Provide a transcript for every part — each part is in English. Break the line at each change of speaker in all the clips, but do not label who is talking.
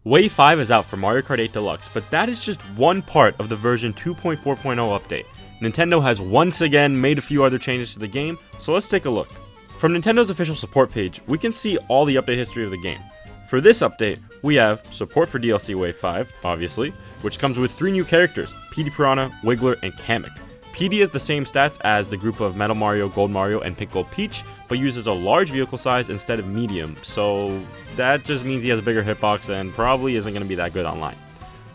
Wave 5 is out for Mario Kart 8 Deluxe, but that is just one part of the version 2.4.0 update. Nintendo has once again made a few other changes to the game, so let's take a look. From Nintendo's official support page, we can see all the update history of the game. For this update, we have support for DLC Wave 5, obviously, which comes with 3 new characters, Petey Piranha, Wiggler, and Kamek. Petey has the same stats as the group of Metal Mario, Gold Mario, and Pink Gold Peach, but uses a large vehicle size instead of medium, so that just means he has a bigger hitbox and probably isn't going to be that good online.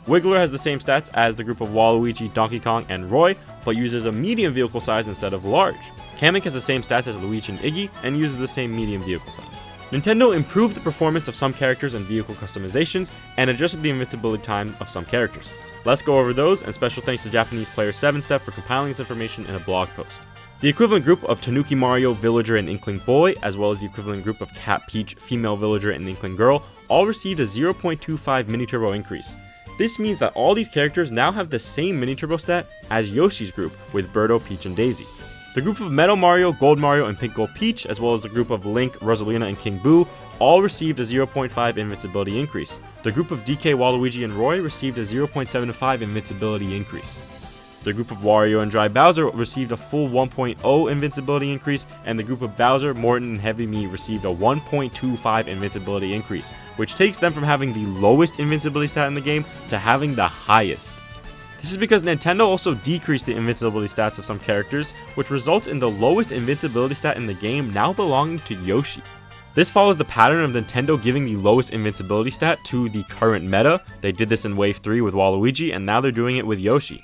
Wiggler has the same stats as the group of Waluigi, Donkey Kong, and Roy, but uses a medium vehicle size instead of large. Kamek has the same stats as Luigi and Iggy, and uses the same medium vehicle size. Nintendo improved the performance of some characters and vehicle customizations, and adjusted the invincibility time of some characters. Let's go over those, and special thanks to Japanese player 7step for compiling this information in a blog post. The equivalent group of Tanuki Mario, Villager, and Inkling Boy, as well as the equivalent group of Cat Peach, Female Villager, and Inkling Girl, all received a 0.25 mini turbo increase. This means that all these characters now have the same mini turbo stat as Yoshi's group with Birdo, Peach, and Daisy. The group of Metal Mario, Gold Mario, and Pink Gold Peach, as well as the group of Link, Rosalina, and King Boo, all received a 0.5 invincibility increase. The group of DK, Waluigi, and Roy received a 0.75 invincibility increase. The group of Wario and Dry Bowser received a full 1.0 invincibility increase, and the group of Bowser, Morton, and Heavy Me received a 1.25 invincibility increase, which takes them from having the lowest invincibility stat in the game to having the highest. This is because Nintendo also decreased the invincibility stats of some characters, which results in the lowest invincibility stat in the game now belonging to Yoshi. This follows the pattern of Nintendo giving the lowest invincibility stat to the current meta. They did this in Wave 3 with Waluigi, and now they're doing it with Yoshi.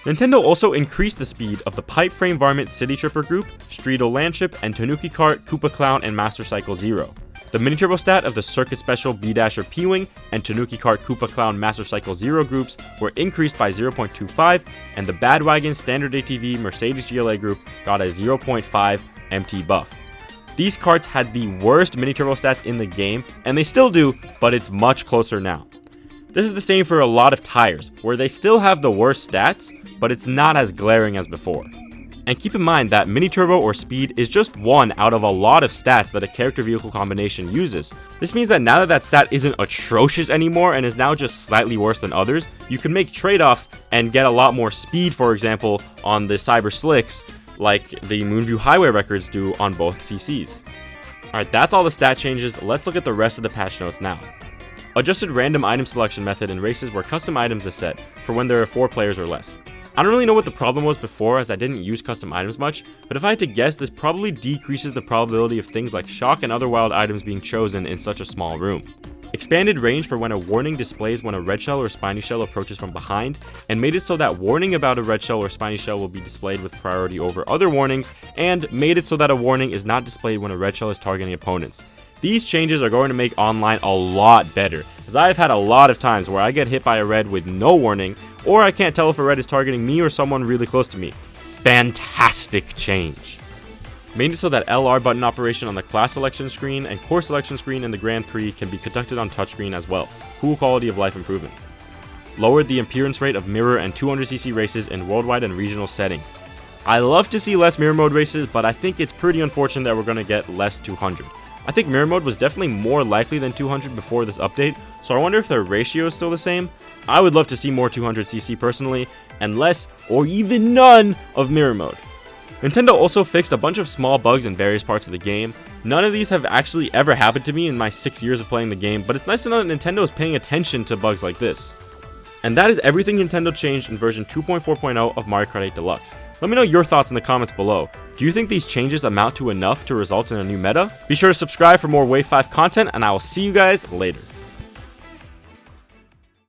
Nintendo also increased the speed of the Pipe Frame Varmint City Tripper group, Streeto Landship, and Tanuki Kart, Koopa Clown, and Master Cycle Zero. The mini turbo stat of the Circuit Special B-Dash or P-Wing and Tanuki Kart, Koopa Clown, Master Cycle Zero groups were increased by 0.25, and the Badwagon Standard ATV Mercedes GLA group got a 0.5 MT buff. These carts had the worst mini turbo stats in the game, and they still do, but it's much closer now. This is the same for a lot of tires, where they still have the worst stats, but it's not as glaring as before. And keep in mind that mini turbo or speed is just one out of a lot of stats that a character vehicle combination uses. This means that now that that stat isn't atrocious anymore and is now just slightly worse than others, you can make trade-offs and get a lot more speed, for example, on the Cyber Slicks, like the Moonview Highway records do on both CCs. Alright, that's all the stat changes. Let's look at the rest of the patch notes now. Adjusted random item selection method in races where custom items is set for when there are 4 players or less. I don't really know what the problem was before, as I didn't use custom items much, but if I had to guess, this probably decreases the probability of things like shock and other wild items being chosen in such a small room. Expanded range for when a warning displays when a red shell or spiny shell approaches from behind, and made it so that warning about a red shell or spiny shell will be displayed with priority over other warnings, and made it so that a warning is not displayed when a red shell is targeting opponents. These changes are going to make online a lot better, as I have had a lot of times where I get hit by a red with no warning, or I can't tell if a red is targeting me or someone really close to me. Fantastic change. Made it so that LR button operation on the class selection screen and course selection screen in the Grand Prix can be conducted on touchscreen as well. Cool quality of life improvement. Lowered the appearance rate of mirror and 200cc races in worldwide and regional settings. I love to see less mirror mode races, but I think it's pretty unfortunate that we're going to get less 200. I think mirror mode was definitely more likely than 200 before this update, so I wonder if the ratio is still the same. I would love to see more 200cc personally, and less or even none of mirror mode. Nintendo also fixed a bunch of small bugs in various parts of the game. None of these have actually ever happened to me in my 6 years of playing the game, but it's nice to know that Nintendo is paying attention to bugs like this. And that is everything Nintendo changed in version 2.4.0 of Mario Kart 8 Deluxe. Let me know your thoughts in the comments below. Do you think these changes amount to enough to result in a new meta? Be sure to subscribe for more Wave 5 content, and I will see you guys later.